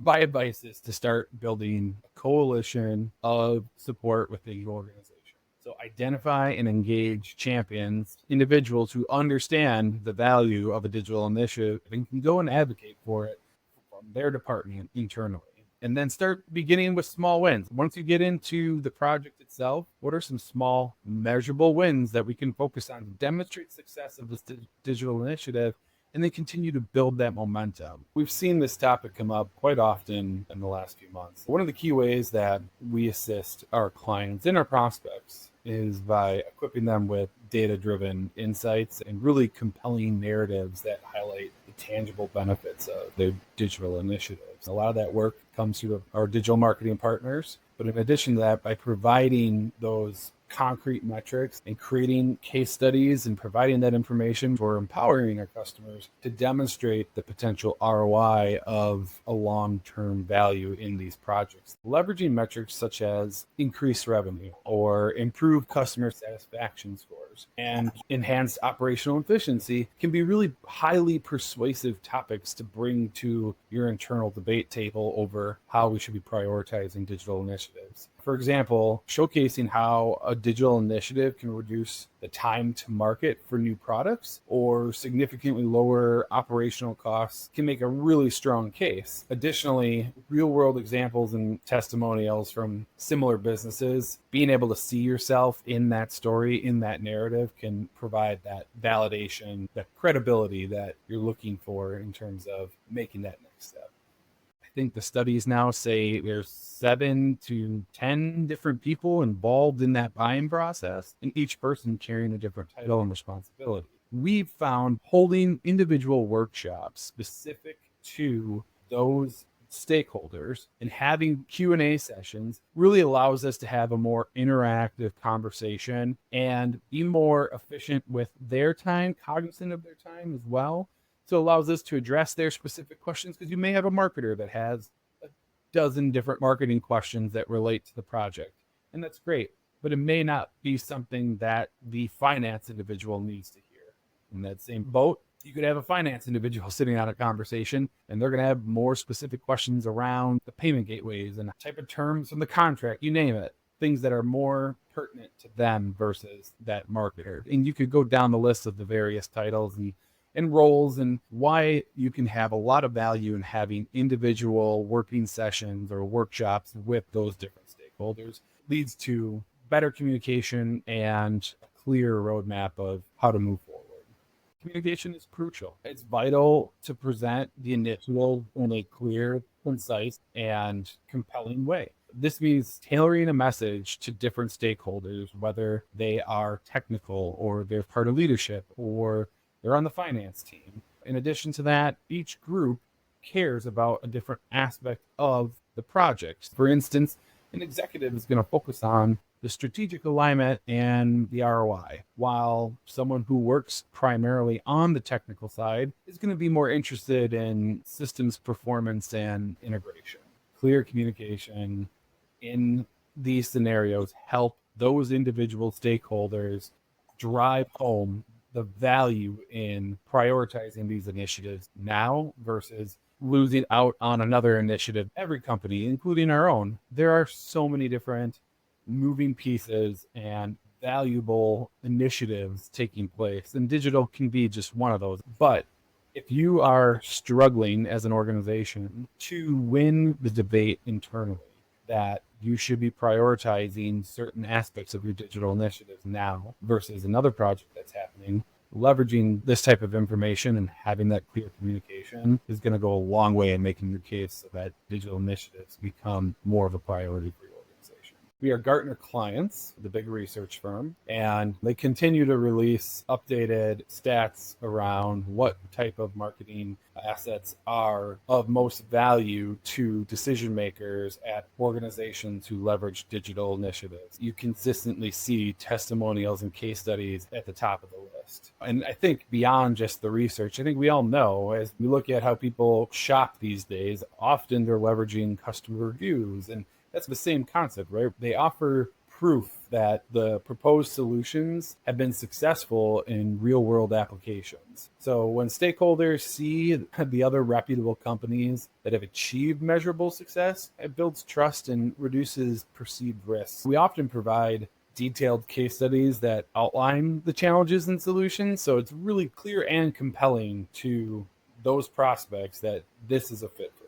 My advice is to start building a coalition of support within your organization. So identify and engage champions, individuals who understand the value of a digital initiative and can go and advocate for it from their department internally. And then start beginning with small wins. Once you get into the project itself, what are some small measurable wins that we can focus on to demonstrate success of this digital initiative and then continue to build that momentum? We've seen this topic come up quite often in the last few months. One of the key ways that we assist our clients and our prospects is by equipping them with data-driven insights and really compelling narratives that highlight the tangible benefits of their digital initiatives. A lot of that work comes through our digital marketing partners, but in addition to that, by providing those concrete metrics and creating case studies and providing that information, for empowering our customers to demonstrate the potential ROI of a long-term value in these projects. Leveraging metrics such as increased revenue or improved customer satisfaction scores and enhanced operational efficiency can be really highly persuasive topics to bring to your internal debate table over how we should be prioritizing digital initiatives. For example, showcasing how a digital initiative can reduce the time to market for new products or significantly lower operational costs can make a really strong case. Additionally, real-world examples and testimonials from similar businesses, being able to see yourself in that story, in that narrative, can provide that validation, that credibility that you're looking for in terms of making that next step. I think the studies now say there's 7 to 10 different people involved in that buying process, and each person carrying a different title and responsibility. We've found holding individual workshops specific to those stakeholders and having Q&A sessions really allows us to have a more interactive conversation and be more efficient with their time, cognizant of their time as well. So it allows us to address their specific questions, because you may have a marketer that has a dozen different marketing questions that relate to the project. And that's great, but it may not be something that the finance individual needs to hear. In that same boat, you could have a finance individual sitting on a conversation, and they're going to have more specific questions around the payment gateways and type of terms from the contract, you name it. Things that are more pertinent to them versus that marketer. And you could go down the list of the various titles and roles, and why you can have a lot of value in having individual working sessions or workshops with those different stakeholders. Leads to better communication and a clear roadmap of how to move forward. Communication is crucial. It's vital to present the initiative in a clear, concise, and compelling way. This means tailoring a message to different stakeholders, whether they are technical or they're part of leadership or they're on the finance team. In addition to that, each group cares about a different aspect of the project. For instance, an executive is going to focus on the strategic alignment and the ROI, while someone who works primarily on the technical side is going to be more interested in systems performance and integration. Clear communication in these scenarios help those individual stakeholders drive home the value in prioritizing these initiatives now versus losing out on another initiative. Every company, including our own, there are so many different moving pieces and valuable initiatives taking place, and digital can be just one of those. But if you are struggling as an organization to win the debate internally that you should be prioritizing certain aspects of your digital initiatives now versus another project that's happening, leveraging this type of information and having that clear communication is going to go a long way in making your case so that digital initiatives become more of a priority for your organization. We are Gartner clients, the big research firm, and they continue to release updated stats around what type of marketing assets are of most value to decision makers at organizations who leverage digital initiatives. You consistently see testimonials and case studies at the top of the list. And I think beyond just the research, I think we all know, as we look at how people shop these days, often they're leveraging customer reviews, and that's the same concept, right? They offer proof that the proposed solutions have been successful in real world applications. So when stakeholders see the other reputable companies that have achieved measurable success, it builds trust and reduces perceived risks. We often provide detailed case studies that outline the challenges and solutions, so it's really clear and compelling to those prospects that this is a fit for